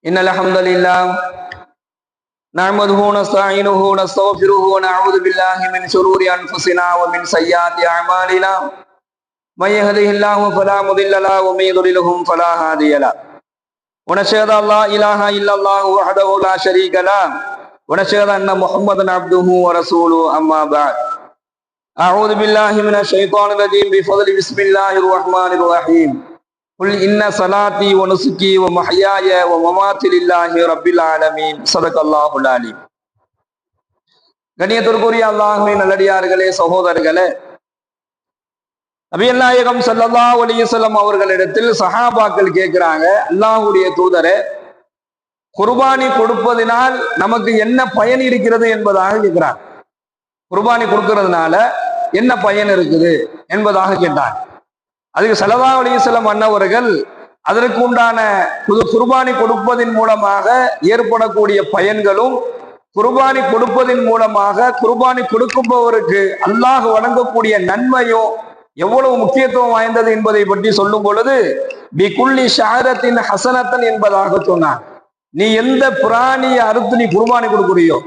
إن الحمد لله نحمده ونستعينه ونستغفره ونعوذ بالله من شرور أنفسنا ومن سيئات أعمالنا من يهده الله فلا مضل له ومن يضلله فلا هادي له ونشهد أن لا إله إلا الله وحده لا شريك له ونشهد أن محمدا عبده ورسوله أما بعد أعوذ بالله من الشيطان الرجيم بفضل بسم الله الرحمن الرحيم قل إن صلاتي ونسكي ومحياي ومماتي لله رب العالمين صدق الله العليم. கண்ணியத்திற்குரிய அல்லாஹ்வின் நல்லடியார்களே, சகோதரர்களே, நபிகள் நாயகம் ஸல்லல்லாஹு அலைஹி வஸல்லம் அவர்களிடத்தில் சஹாபாக்கள் கேட்கிறாங்க, அல்லாஹ்வுடைய தூதரே, குர்பானி கொடுப்பதினால் நமக்கு என்ன பயன் இருக்கிறது என்பதாக கேட்கிறாங்க. குர்பானி கொடுக்கிறதுனால என்ன பயன் இருக்குது என்பதாக கேட்டாங்க. அதுக்கு ஸல்லல்லாஹு அலைஹி வஸல்லம் அன்னவர்கள் அதற்கு உண்டான குர்பானி கொடுப்பதின் மூலமாக ஏற்படக்கூடிய பயன்களும், குர்பானி கொடுப்பதின் மூலமாக குர்பானி கொடுக்கும்பவருக்கு அல்லாஹ் வழங்கக்கூடிய நன்மையும் எவ்வளவு முக்கியத்துவம் வாய்ந்தது என்பதை பற்றி சொல்லும் பொழுது பி குல்லி ஷஅரத்தின் ஹஸனத்தன் என்பதாக சொன்னார். நீ எந்த பிராணியை அறுத்து நீ குர்பானி கொடுக்குறியோ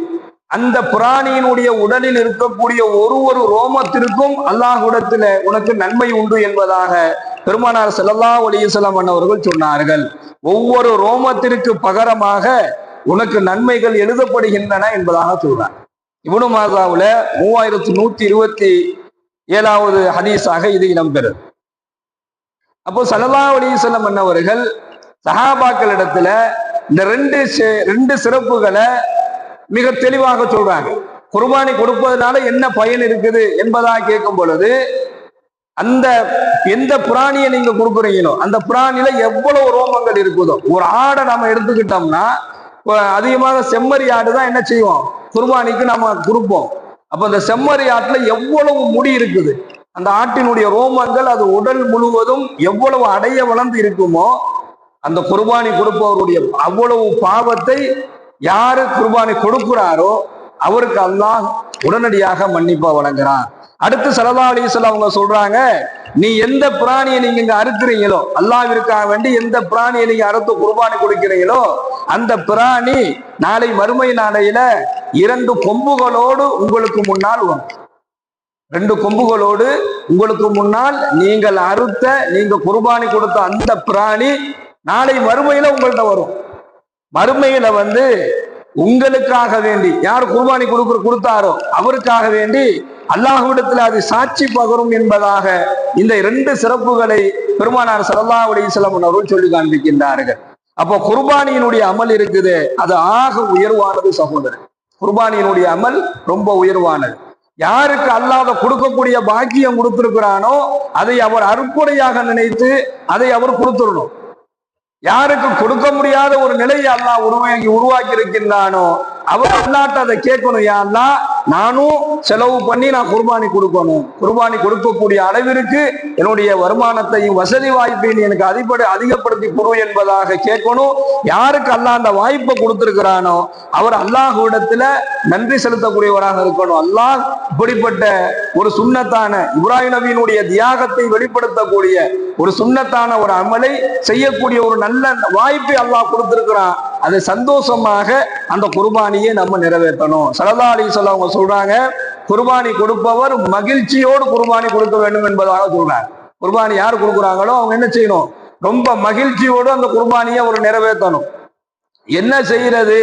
அந்த பிராணியினுடைய உடலில் இருக்கக்கூடிய ஒரு ரோமத்திற்கும் அல்லாஹ்விடத்துல உனக்கு நன்மை உண்டு என்பதாக பெருமானார் ஸல்லல்லாஹு அலைஹி வஸல்லம் அவர்கள் சொன்னார்கள். ஒவ்வொரு ரோமத்திற்கு பகரமாக உனக்கு நன்மைகள் எழுதப்படுகின்றன என்பதாக சொல்றார். இப்னு மாஜாவுல 3127வது ஹதீஸாக இது இடம்பெறும். அப்போ ஸல்லல்லாஹு அலைஹி வஸல்லம் அவர்கள் சஹாபாக்களிடத்துல இந்த ரெண்டு சிறப்புகளை மிக தெளிவாக சொல்றாங்க. குர்பானி கொடுப்பதனால என்ன பயன் இருக்குது என்பதாக கேட்கும் பொழுது, அந்த எந்த பிராணியை நீங்க கொடுக்குறீங்களோ அந்த பிராணியில எவ்வளவு ரோமங்கள் இருக்குதோ, ஒரு ஆடை நம்ம எடுத்துக்கிட்டோம்னா அதிகமாக செம்மறி ஆடு தான் என்ன செய்வோம், குர்பானிக்கு நம்ம கொடுப்போம். அப்ப அந்த செம்மறி ஆட்டுல எவ்வளவு முடி இருக்குது, அந்த ஆட்டினுடைய ரோமங்கள் அது உடல் முழுவதும் எவ்வளவு அடைய வளர்ந்து இருக்குமோ அந்த குர்பானி கொடுப்பவருடைய அவ்வளவு பாவத்தை யாரு குர்பானி கொடுக்கிறாரோ அவருக்கு அல்லாஹ் உடனடியாக மன்னிப்பா வழங்குறான். அடுத்து ஸல்லல்லாஹு அலைஹி வஸல்லம் அவங்க சொல்றாங்க, நீ எந்த பிராணியை நீங்க இங்க அறுக்கிறீங்களோ, அல்லாஹ்விற்காக வேண்டி எந்த பிராணியை நீங்க அறுத்து குர்பானி கொடுக்கிறீங்களோ அந்த பிராணி நாளை மறுமை நாளையில 2 கொம்புகளோடு உங்களுக்கு முன்னால் வரும். 2 கொம்புகளோடு உங்களுக்கு முன்னால் நீங்கள் அறுத்த, நீங்க குர்பானி கொடுத்த அந்த பிராணி நாளை மறுமையில உங்கள்கிட்ட வரும். மறுமையில உங்களுக்காக வேண்டி யார் குர்பானி கொடுத்தாரோ அவருக்காக வேண்டி அல்லாஹ்விடத்தில் அது சாட்சி பகரும் என்பதாக இந்த 2 சிறப்புகளை பெருமானார் ஸல்லல்லாஹு அலைஹி வஸல்லம் அவர்கள் சொல்லி காண்பிக்கின்றார்கள். அப்போ குர்பானியினுடைய அமல் இருக்குது, அது ஆக உயர்வானது சகோதரர். குர்பானியினுடைய அமல் ரொம்ப உயர்வானது. யாருக்கு அல்லாஹ் கொடுக்கக்கூடிய பாக்கியம் கொடுத்திருக்கிறானோ அதை அவர் அருக்குடையாக நினைத்து அதை அவர் கொடுத்துடணும். யாருக்கு கொடுக்க முடியாத ஒரு நிலையை அல்லாஹ் உருவாக்கி இருக்கின்றானோ அவர் அல்லாஹ்ட்ட அதை கேட்கணும், யா அல்லாஹ் நானும் செலவு பண்ணி நான் குர்பானி கொடுக்கணும், குர்பானி கொடுக்கக்கூடிய அளவிற்கு என்னுடைய வருமானத்தையும் வசதி வாய்ப்பையும் எனக்கு அதிகப்படுத்தி கொடு என்பதாக கேட்கணும். யாருக்கு அல்லாஹ் அந்த வாய்ப்பை கொடுத்திருக்கிறானோ அவர் அல்லாஹ்விடத்துல நன்றி செலுத்தக்கூடியவராக இருக்கணும். அல்லாஹ் இப்படிப்பட்ட ஒரு சுன்னத்தான இப்ராஹிம் நபியினுடைய தியாகத்தை வெளிப்படுத்தக்கூடிய ஒரு சுன்னத்தான ஒரு அமலை செய்யக்கூடிய ஒரு நல்ல வாய்ப்பை அல்லாஹ் கொடுத்திருக்கிறான். அதை சந்தோஷமாக அந்த குர்பானியை நம்ம நிறைவேற்றணும். ஸல்லல்லாஹு அலைஹி வஸல்லம் அவங்க சொல்றாங்க, குர்பானி கொடுப்பவர் மகிழ்ச்சியோடு குர்பானி கொடுக்க வேண்டும் என்பதாக சொல்றாங்க. குர்பானி யார் கொடுக்குறாங்களோ அவங்க என்ன செய்யணும், ரொம்ப மகிழ்ச்சியோடு அந்த குர்பானியை அவர் நிறைவேற்றணும். என்ன செய்யறது,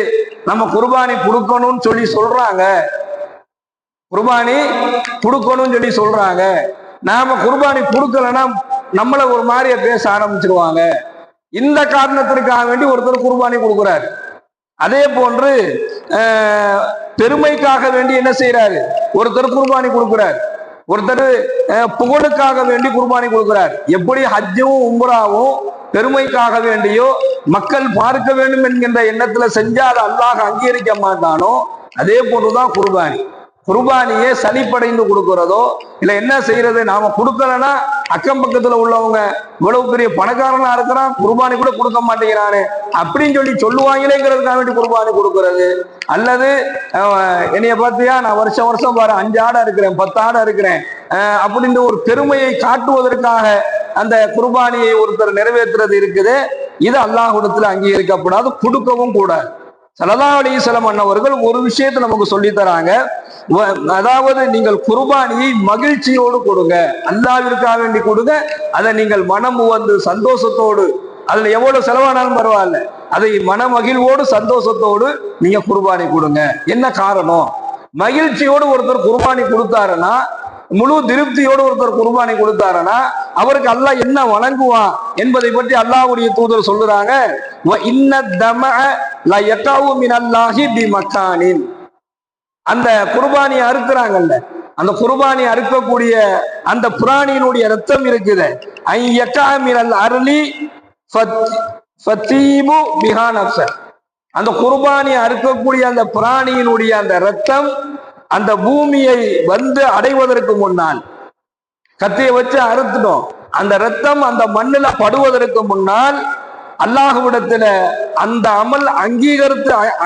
நம்ம குர்பானி கொடுக்கணும்னு சொல்லி சொல்றாங்க, குர்பானி கொடுக்கணும்னு சொல்லி சொல்றாங்க, நாம குர்பானி கொடுக்கலன்னா நம்மள ஒரு மாதிரியா பேச ஆரம்பிச்சிருவாங்க. இந்த காரணத்திற்காக வேண்டி ஒருத்தர் குர்பானி கொடுக்கிறாரு. அதே போன்று பெருமைக்காக வேண்டி என்ன செய்யறாரு, ஒருத்தர் குர்பானி கொடுக்கிறார், ஒருத்தர் புகழுக்காக வேண்டி குர்பானி கொடுக்கிறார். எப்படி ஹஜ்ஜும் உம்ராவும் பெருமைக்காக வேண்டியோ மக்கள் பார்க்க வேண்டும் என்கின்ற எண்ணத்துல செஞ்சால் அல்லாஹ் அங்கீகரிக்க மாட்டானோ அதே போன்றுதான் குர்பானி. குர்பானியே சலிப்படைந்து கொடுக்கிறதோ இல்ல என்ன செய்யறது, நாம கொடுக்கலன்னா அக்கம் பக்கத்துல உள்ளவங்க இவ்வளவு பெரிய பணக்காரனா இருக்கிறான் குர்பானி கூட கொடுக்க மாட்டேங்கிறானே அப்படின்னு சொல்லி சொல்லுவாங்களேங்கிறதுக்காக வேண்டி குர்பானி கொடுக்கறது. அல்லது என்னைய பார்த்தியா நான் வருஷம் பாரு 5 ஆடை இருக்கிறேன் 10 ஆடை இருக்கிறேன் அப்படின்ற ஒரு பெருமையை காட்டுவதற்காக அந்த குர்பானியை ஒருத்தர் நிறைவேற்றுறது இருக்குது. இது அல்லாஹ்விடத்துல அங்கீகரிக்கப்படாது, கொடுக்கவும் கூடாது. ஸல்லல்லாஹு அலைஹி வஸல்லம் அன்னவர்கள் ஒரு விஷயத்தை நமக்கு சொல்லி தராங்க. அதாவது நீங்கள் குர்பானியை மகிழ்ச்சியோடு கொடுங்க, அல்லாஹ்விற்காக வேண்டி கொடுங்க. அதை நீங்கள் மனம் வந்து சந்தோஷத்தோடு, அதுல எவ்வளவு செலவானாலும் பரவாயில்ல, அதை மனமகிழ்வோடு சந்தோஷத்தோடு நீங்க குர்பானி கொடுங்க. என்ன காரணம்? மகிழ்ச்சியோடு ஒருத்தர் குர்பானி கொடுத்தாருன்னா, முழு திருப்தியோடு ஒருத்தர் குர்பானி கொடுத்தாருன்னா அவருக்கு அல்லாஹ் என்ன வழங்குவான் என்பதை பற்றி அல்லாஹ்வுடைய தூதர் சொல்லுறாங்க. அந்த குர்பானியை அறுக்கிறாங்கல்ல, அந்த குர்பானி அறுக்கக்கூடிய அந்த பிராணியினுடைய ரத்தம் இருக்குது, அந்த குர்பானி அறுக்கக்கூடிய அந்த பிராணியினுடைய அந்த ரத்தம் அந்த பூமியை வந்து அடைவதற்கு முன்னால், கத்தியை வச்சு அறுத்துட்டோம், அந்த ரத்தம் அந்த மண்ணில படுவதற்கு முன்னால் அல்லாஹ்விடத்துல அந்த அமல்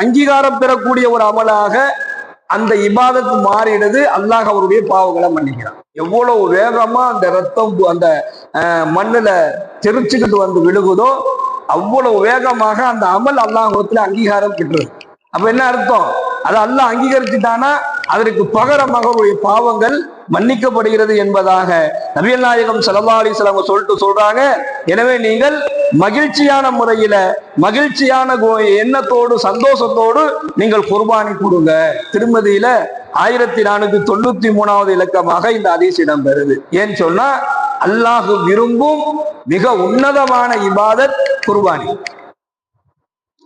அங்கீகாரம் பெறக்கூடிய ஒரு அமலாக அந்த இபாதத்து மாறிடுது. அல்லாஹ் அவருடைய பாவங்களை மன்னிக்கிறான். எவ்வளவு வேகமா அந்த ரத்தம் அந்த மண்ணுல தெரிச்சுக்கிட்டு வந்து விழுகுதோ அவ்வளவு வேகமாக அந்த அமல் அல்லாஹ்விடத்துல அங்கீகாரம் பெற்றது. அப்ப என்ன அர்த்தம்? அதை அல்லாஹ் அங்கீகரிச்சுட்டானா அதற்கு பகரமாக அவருடைய பாவங்கள் மன்னிக்கப்படுகிறது என்பதாக நபிகள் நாயகம் ஸல்லல்லாஹு அலைஹி வஸல்லம் சொல்றாங்க. எனவே நீங்கள் மகிழ்ச்சியான முறையில, மகிழ்ச்சியான எண்ணத்தோடு, சந்தோஷத்தோடு நீங்கள் குர்பானி கொடுங்க. திருமதியில 1493வது இலக்கமாக இந்த ஹதீஸ் இடம்பெறுது. ஏன்னு சொன்னா அல்லாஹ் விரும்பும் மிக உன்னதமான இபாதத் குர்பானி.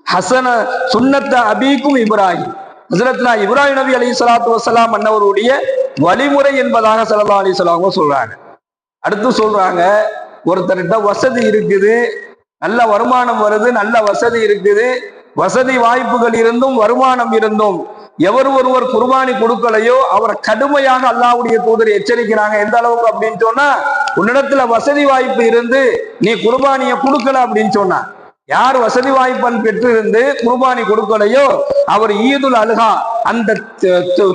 ஹசன சுன்னத்த அபீக்கும் இப்ராஹிம், ஹஜ்ரத்னா இப்ராஹிம் நபி அலைஹிஸ்ஸலாத்து வஸ்ஸலாம் அன்னவருடைய வழிமுறை என்பதாக ஸல்லல்லாஹு அலைஹி வஸல்லம் சொல்றாங்க. அடுத்து சொல்றாங்க, ஒருத்தர்கிட்ட வசதி இருக்குது, நல்ல வருமானம் வருது, நல்ல வசதி இருக்குது, வசதி வாய்ப்புகள் இருந்தும் வருமானம் இருந்தும் எவர் ஒருவர் குர்பானி கொடுக்கலையோ அவரை கடுமையாக அல்லாஹ்வுடைய தூதர் எச்சரிக்கிறாங்க. எந்த அளவுக்கு அப்படின்னு சொன்னா, உன்னிடத்துல வசதி வாய்ப்பு இருந்து நீ குர்பானியை கொடுக்கல அப்படின்னு சொன்னா, யார் வசதி வாய்ப்பன் பெற்றிருந்து குர்பானி கொடுக்கலையோ அவர் ஈதுல் அல்ஹா அந்த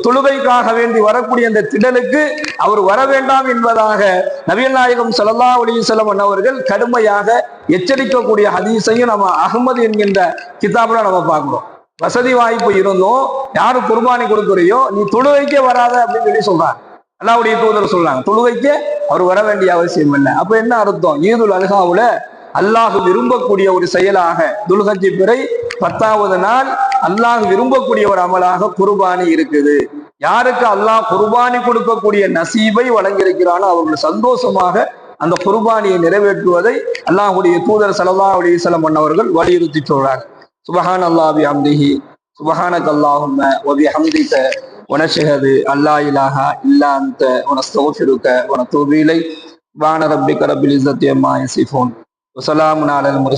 தொழுகைக்காக வேண்டி வரக்கூடிய அந்த திடலுக்கு அவர் வர வேண்டாம் என்பதாக நபிகள் நாயகம் ஸல்லல்லாஹு அலைஹி வஸல்லம் அவர்கள் கடுமையாக எச்சரிக்கக்கூடிய ஹதீஸையும் நம்ம அஹ்மது என்கின்ற கிதாபுல நம்ம பார்க்கிறோம். வசதி வாய்ப்பு இருந்தும் யாரு குர்பானி கொடுக்குறையோ நீ தொழுகைக்கே வராத அப்படின்னு சொல்லி சொல்றாங்க. அல்லாஹ்வுடைய தூதர் சொல்றாங்க, தொழுகைக்கு அவர் வர வேண்டிய அவசியம் இல்லை. அப்ப என்ன அர்த்தம்? ஈதுல் அல்ஹாவுல அல்லாஹ் விரும்பக்கூடிய ஒரு செயலாக துல்ஹஜ் பிறை 10வது நாள் அல்லாஹ் விரும்பக்கூடிய ஒரு அமலாக குர்பானி இருக்குது. யாருக்கு அல்லாஹ் குர்பானி கொடுக்கக்கூடிய நசீபை வழங்கியிருக்கிறானோ அவர்கள் சந்தோஷமாக அந்த குர்பானியை நிறைவேற்றுவதை அல்லாஹ்வுடைய தூதர் ஸல்லல்லாஹு அலைஹி வஸல்லம் அவர்கள் வலியுறுத்தி சொல்றாங்க. சுப்ஹானல்லாஹி வபிஹம்திஹி சுப்ஹானக அல்லாஹும்ம வபிஹம்திக வனஷ்ஹது அல்லா இலாஹா இல்லா அன்த வனஸ்தக்ஃபிருக வனதூபு இலைக். சுப்ஹான ரப்பிக ரப்பில் இஸ்ஸத்தி அம்மா யசிஃபூன் வஸலாமுன் அலல் முர்ஸலீன்.